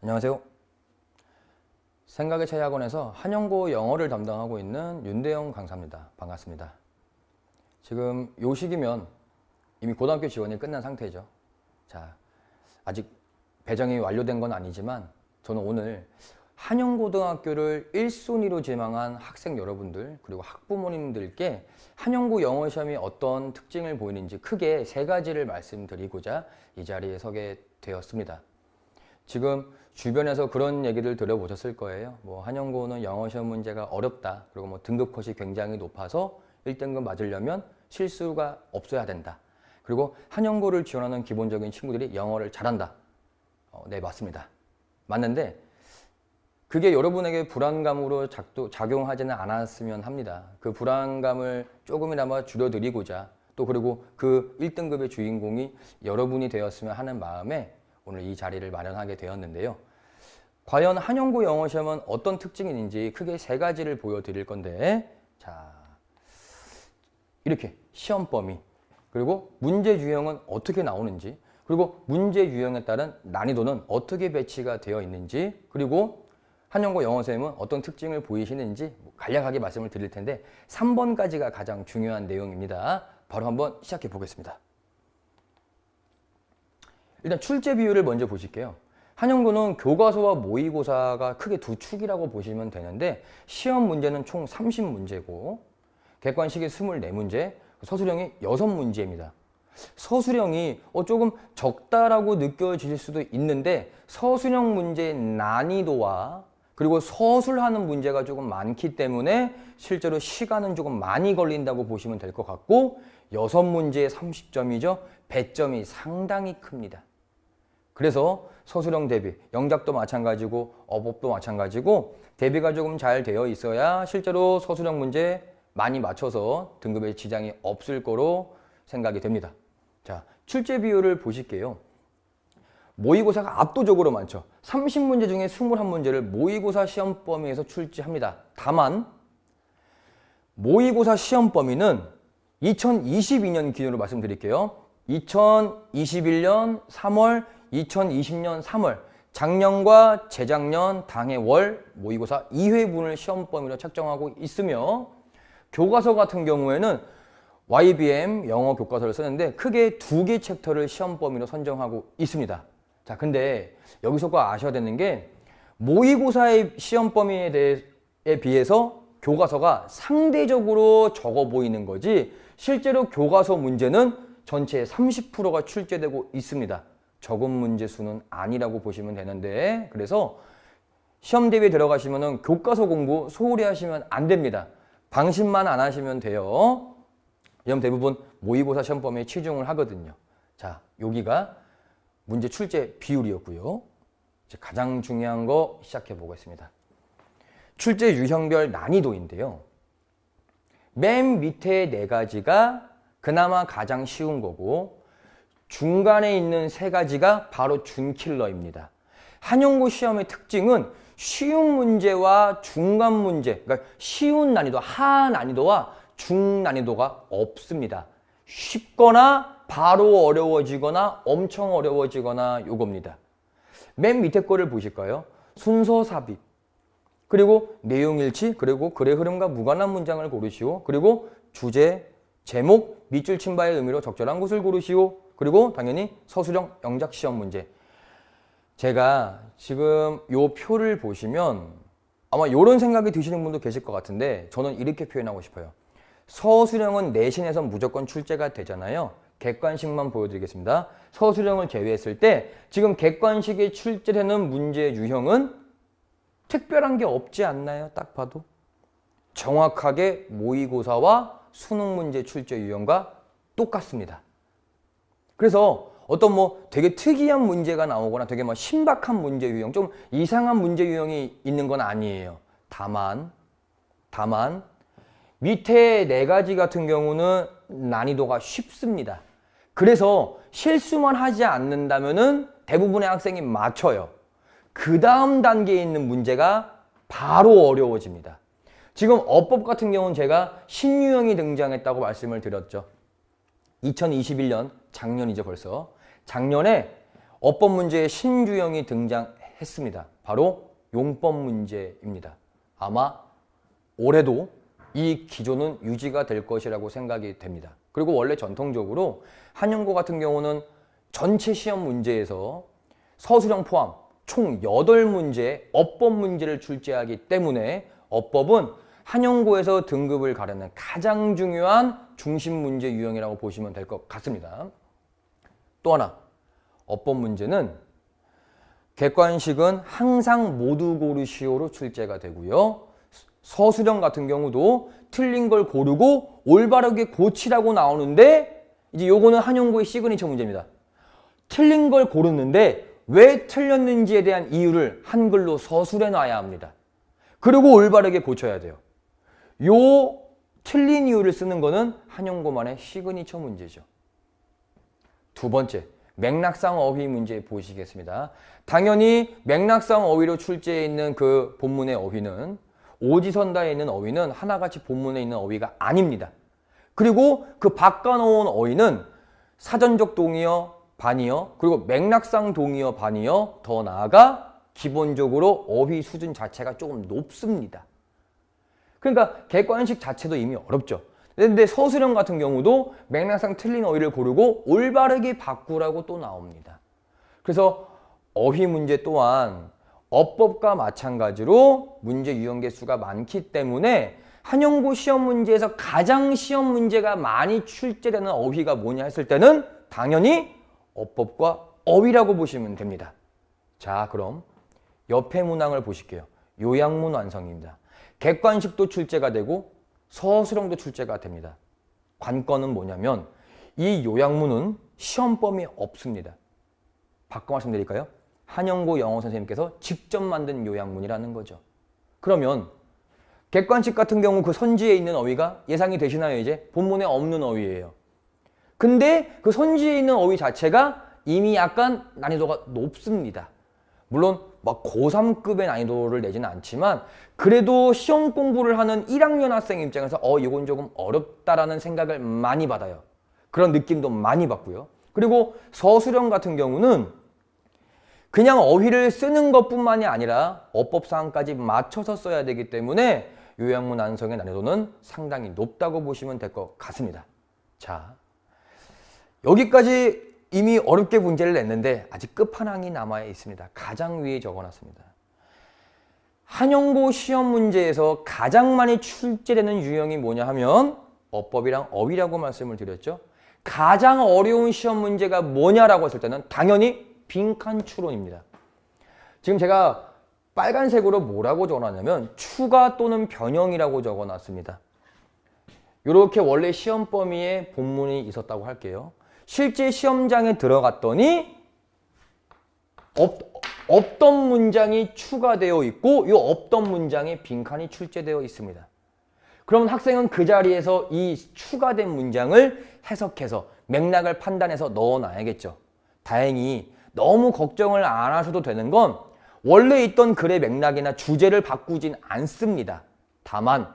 안녕하세요. 생각의 차이학원에서 한영고 영어를 담당하고 있는 윤대영 강사입니다. 반갑습니다. 지금 요 시기면 이미 고등학교 지원이 끝난 상태죠. 자, 아직 배정이 완료된 건 아니지만 저는 오늘 한영고등학교를 1순위로 지망한 학생 여러분들 그리고 학부모님들께 한영고 영어 시험이 어떤 특징을 보이는지 크게 세 가지를 말씀드리고자 이 자리에 서게 되었습니다. 지금 주변에서 그런 얘기를 들어보셨을 거예요. 뭐 한영고는 영어 시험 문제가 어렵다. 그리고 뭐 등급 컷이 굉장히 높아서 1등급 맞으려면 실수가 없어야 된다. 그리고 한영고를 지원하는 기본적인 친구들이 영어를 잘한다. 네, 맞습니다. 맞는데 그게 여러분에게 불안감으로 작용하지는 않았으면 합니다. 그 불안감을 조금이나마 줄여드리고자 또 그리고 그 1등급의 주인공이 여러분이 되었으면 하는 마음에 오늘 이 자리를 마련하게 되었는데요. 과연 한영고 영어 시험은 어떤 특징이 있는지 크게 세 가지를 보여드릴 건데, 자, 이렇게 시험 범위, 그리고 문제 유형은 어떻게 나오는지, 그리고 문제 유형에 따른 난이도는 어떻게 배치가 되어 있는지, 그리고 한영고 영어 시험은 어떤 특징을 보이시는지 간략하게 말씀을 드릴 텐데 3번까지가 가장 중요한 내용입니다. 바로 한번 시작해 보겠습니다. 일단 출제 비율을 먼저 보실게요. 한영고는 교과서와 모의고사가 크게 두 축이라고 보시면 되는데 시험 문제는 총 30문제고 객관식이 24문제, 서술형이 6문제입니다. 서술형이 조금 적다라고 느껴질 수도 있는데 서술형 문제의 난이도와 그리고 서술하는 문제가 조금 많기 때문에 실제로 시간은 조금 많이 걸린다고 보시면 될 것 같고 6문제에 30점이죠. 배점이 상당히 큽니다. 그래서 서술형 대비, 영작도 마찬가지고 어법도 마찬가지고 대비가 조금 잘 되어 있어야 실제로 서술형 문제 많이 맞춰서 등급에 지장이 없을 거로 생각이 됩니다. 자, 출제 비율을 보실게요. 모의고사가 압도적으로 많죠. 30문제 중에 21문제를 모의고사 시험 범위에서 출제합니다. 다만 모의고사 시험 범위는 2022년 기준으로 말씀드릴게요. 2021년 3월, 2020년 3월, 작년과 재작년 당해 월 모의고사 2회분을 시험 범위로 책정하고 있으며 교과서 같은 경우에는 YBM 영어 교과서를 쓰는데 크게 2개 챕터를 시험 범위로 선정하고 있습니다. 자, 근데 여기서 꼭 아셔야 되는 게 모의고사의 시험 범위에 비해서 교과서가 상대적으로 적어 보이는 거지 실제로 교과서 문제는 전체의 30%가 출제되고 있습니다. 적은 문제 수는 아니라고 보시면 되는데 그래서 시험 대비에 들어가시면 교과서 공부 소홀히 하시면 안 됩니다. 방심만 안 하시면 돼요. 왜냐면 대부분 모의고사 시험 범위에 치중을 하거든요. 자, 여기가 문제 출제 비율이었고요. 이제 가장 중요한 거 시작해 보겠습니다. 출제 유형별 난이도인데요. 맨 밑에 4가지가 그나마 가장 쉬운 거고 중간에 있는 3가지가 바로 준킬러입니다. 한영고 시험의 특징은 쉬운 문제와 중간 문제, 그러니까 쉬운 난이도, 하 난이도와 중 난이도가 없습니다. 쉽거나 바로 어려워지거나 엄청 어려워지거나 요겁니다. 맨 밑에 거를 보실까요? 순서 삽입, 그리고 내용 일치, 그리고 글의 흐름과 무관한 문장을 고르시오. 그리고 주제, 제목, 밑줄 친 바의 의미로 적절한 곳을 고르시오. 그리고 당연히 서술형 영작 시험 문제. 제가 지금 요 표를 보시면 아마 이런 생각이 드시는 분도 계실 것 같은데 저는 이렇게 표현하고 싶어요. 서술형은 내신에서 무조건 출제가 되잖아요. 객관식만 보여드리겠습니다. 서술형을 제외했을 때 지금 객관식에 출제되는 문제 유형은 특별한 게 없지 않나요? 딱 봐도. 정확하게 모의고사와 수능 문제 출제 유형과 똑같습니다. 그래서 어떤 뭐 되게 특이한 문제가 나오거나 되게 뭐 신박한 문제 유형, 좀 이상한 문제 유형이 있는 건 아니에요. 다만 밑에 4가지 같은 경우는 난이도가 쉽습니다. 그래서 실수만 하지 않는다면은 대부분의 학생이 맞춰요. 그 다음 단계에 있는 문제가 바로 어려워집니다. 지금 어법 같은 경우는 제가 신유형이 등장했다고 말씀을 드렸죠. 2021년, 작년이죠 벌써. 작년에 어법 문제에 신유형이 등장했습니다. 했습니다. 바로 용법 문제입니다. 아마 올해도 이 기조는 유지가 될 것이라고 생각이 됩니다. 그리고 원래 전통적으로 한영고 같은 경우는 전체 시험 문제에서 서술형 포함 총 8문제 어법 문제를 출제하기 때문에 어법은 한영고에서 등급을 가르는 가장 중요한 중심 문제 유형이라고 보시면 될 것 같습니다. 또 하나, 어법 문제는 객관식은 항상 모두 고르시오로 출제가 되고요. 서술형 같은 경우도 틀린 걸 고르고 올바르게 고치라고 나오는데 이제 요거는 한영고의 시그니처 문제입니다. 틀린 걸 고르는데 왜 틀렸는지에 대한 이유를 한글로 서술해 놔야 합니다. 그리고 올바르게 고쳐야 돼요. 요 틀린 이유를 쓰는 거는 한영고만의 시그니처 문제죠. 두 번째, 맥락상 어휘 문제 보시겠습니다. 당연히 맥락상 어휘로 출제해 있는 그 본문의 어휘는 오지선다에 있는 어휘는 하나같이 본문에 있는 어휘가 아닙니다. 그리고 그 바꿔놓은 어휘는 사전적 동의어, 반의어, 그리고 맥락상 동의어, 반의어, 더 나아가 기본적으로 어휘 수준 자체가 조금 높습니다. 그러니까 객관식 자체도 이미 어렵죠. 근데 서술형 같은 경우도 맥락상 틀린 어휘를 고르고 올바르게 바꾸라고 또 나옵니다. 그래서 어휘 문제 또한 어법과 마찬가지로 문제 유형 개수가 많기 때문에 한영고 시험 문제에서 가장 시험 문제가 많이 출제되는 어휘가 뭐냐 했을 때는 당연히 어법과 어휘라고 보시면 됩니다. 자, 그럼 옆에 문항을 보실게요. 요약문 완성입니다. 객관식도 출제가 되고 서술형도 출제가 됩니다. 관건은 뭐냐면 이 요약문은 시험 범위 없습니다. 바꿔 말씀드릴까요? 한영고 영어 선생님께서 직접 만든 요약문이라는 거죠. 그러면 객관식 같은 경우 그 선지에 있는 어휘가 예상이 되시나요? 이제 본문에 없는 어휘예요. 근데 그 선지에 있는 어휘 자체가 이미 약간 난이도가 높습니다. 물론 막 고3급의 난이도를 내지는 않지만 그래도 시험 공부를 하는 1학년 학생 입장에서 이건 조금 어렵다라는 생각을 많이 받아요. 그런 느낌도 많이 받고요. 그리고 서술형 같은 경우는 그냥 어휘를 쓰는 것뿐만이 아니라 어법사항까지 맞춰서 써야 되기 때문에 요약문 완성의 난이도는 상당히 높다고 보시면 될 것 같습니다. 자, 여기까지 이미 어렵게 문제를 냈는데 아직 끝판왕이 남아 있습니다. 가장 위에 적어놨습니다. 한영고 시험 문제에서 가장 많이 출제되는 유형이 뭐냐 하면 어법이랑 어휘라고 말씀을 드렸죠. 가장 어려운 시험 문제가 뭐냐라고 했을 때는 당연히 빈칸 추론입니다. 지금 제가 빨간색으로 뭐라고 적어놨냐면 추가 또는 변형이라고 적어놨습니다. 이렇게 원래 시험 범위에 본문이 있었다고 할게요. 실제 시험장에 들어갔더니 없던 문장이 추가되어 있고 이 없던 문장에 빈칸이 출제되어 있습니다. 그러면 학생은 그 자리에서 이 추가된 문장을 해석해서 맥락을 판단해서 넣어놔야겠죠. 다행히 너무 걱정을 안 하셔도 되는 건 원래 있던 글의 맥락이나 주제를 바꾸진 않습니다. 다만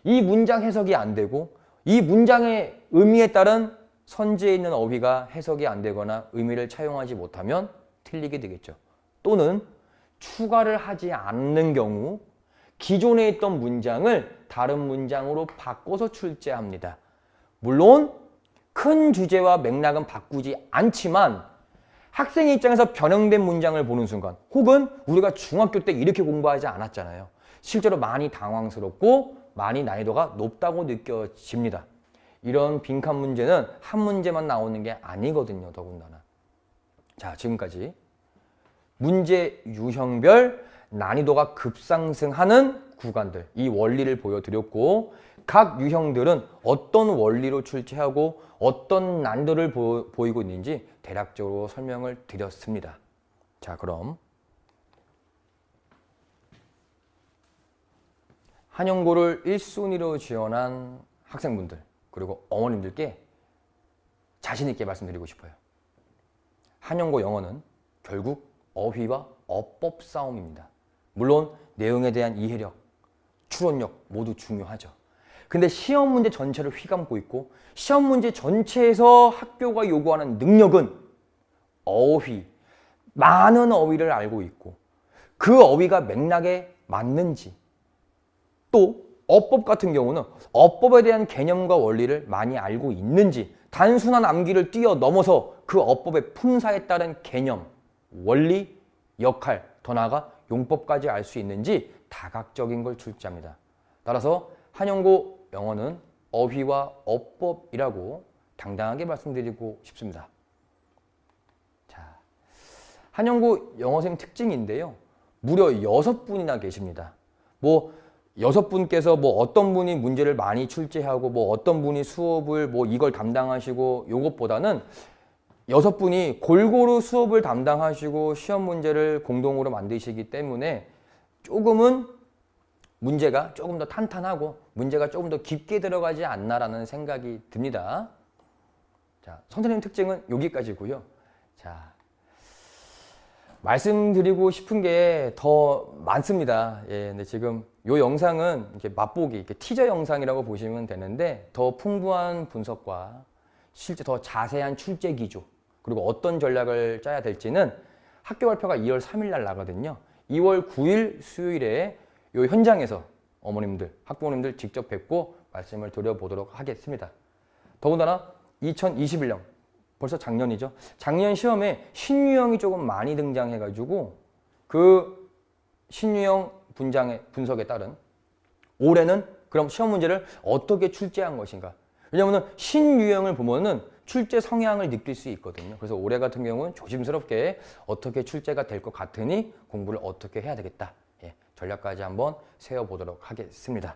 이 문장 해석이 안 되고 이 문장의 의미에 따른 선지에 있는 어휘가 해석이 안 되거나 의미를 차용하지 못하면 틀리게 되겠죠. 또는 추가를 하지 않는 경우 기존에 있던 문장을 다른 문장으로 바꿔서 출제합니다. 물론 큰 주제와 맥락은 바꾸지 않지만 학생의 입장에서 변형된 문장을 보는 순간 혹은 우리가 중학교 때 이렇게 공부하지 않았잖아요. 실제로 많이 당황스럽고 많이 난이도가 높다고 느껴집니다. 이런 빈칸 문제는 한 문제만 나오는 게 아니거든요. 더군다나. 자, 지금까지 문제 유형별 난이도가 급상승하는 구간들, 이 원리를 보여드렸고 각 유형들은 어떤 원리로 출제하고 어떤 난이도를 보이고 있는지 대략적으로 설명을 드렸습니다. 자, 그럼 한영고를 1순위로 지원한 학생분들 그리고 어머님들께 자신 있게 말씀드리고 싶어요. 한영고 영어는 결국 어휘와 어법 싸움입니다. 물론 내용에 대한 이해력, 추론력 모두 중요하죠. 근데 시험 문제 전체를 휘감고 있고 시험 문제 전체에서 학교가 요구하는 능력은 어휘, 많은 어휘를 알고 있고 그 어휘가 맥락에 맞는지, 또 어법 같은 경우는 어법에 대한 개념과 원리를 많이 알고 있는지, 단순한 암기를 뛰어넘어서 그 어법의 품사에 따른 개념, 원리, 역할, 더 나아가 용법까지 알 수 있는지 다각적인 걸 출제합니다. 따라서 한영고 영어는 어휘와 어법이라고 당당하게 말씀드리고 싶습니다. 자, 한영고 영어생 특징인데요. 무려 6분이나 계십니다. 뭐 6분께서 뭐 어떤 분이 문제를 많이 출제하고 뭐 어떤 분이 수업을 뭐 이걸 담당하시고 요것보다는 6분이 골고루 수업을 담당하시고 시험 문제를 공동으로 만드시기 때문에 조금은 문제가 조금 더 탄탄하고 문제가 조금 더 깊게 들어가지 않나라는 생각이 듭니다. 자, 선생님 특징은 여기까지고요. 자, 말씀드리고 싶은 게 더 많습니다. 예, 근데 지금 이 영상은 이렇게 맛보기, 이렇게 티저 영상이라고 보시면 되는데 더 풍부한 분석과 실제 더 자세한 출제 기조, 그리고 어떤 전략을 짜야 될지는 학교 발표가 2월 3일 날 나거든요. 2월 9일 수요일에 이 현장에서 어머님들, 학부모님들 직접 뵙고 말씀을 드려보도록 하겠습니다. 더군다나 2021년, 벌써 작년이죠. 작년 시험에 신유형이 조금 많이 등장해가지고 그 신유형 분석에 따른 올해는 그럼 시험 문제를 어떻게 출제한 것인가. 왜냐하면 신유형을 보면은 출제 성향을 느낄 수 있거든요. 그래서 올해 같은 경우는 조심스럽게 어떻게 출제가 될 것 같으니 공부를 어떻게 해야 되겠다. 예, 전략까지 한번 세워보도록 하겠습니다.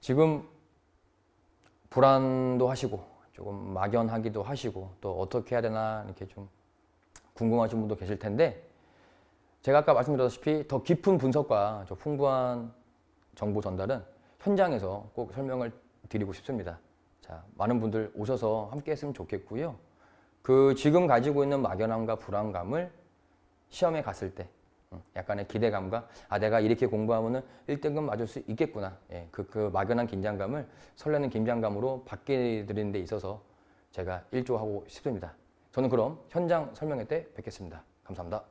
지금 불안도 하시고 조금 막연하기도 하시고 또 어떻게 해야 되나 이렇게 좀 궁금하신 분도 계실 텐데, 제가 아까 말씀드렸다시피 더 깊은 분석과 저 풍부한 정보 전달은 현장에서 꼭 설명을 드리고 싶습니다. 자, 많은 분들 오셔서 함께 했으면 좋겠고요. 그 지금 가지고 있는 막연함과 불안감을 시험에 갔을 때 약간의 기대감과 내가 이렇게 공부하면은 1등급 맞을 수 있겠구나. 예, 그 막연한 긴장감을 설레는 긴장감으로 바뀌어드리는 데 있어서 제가 일조하고 싶습니다. 저는 그럼 현장 설명회 때 뵙겠습니다. 감사합니다.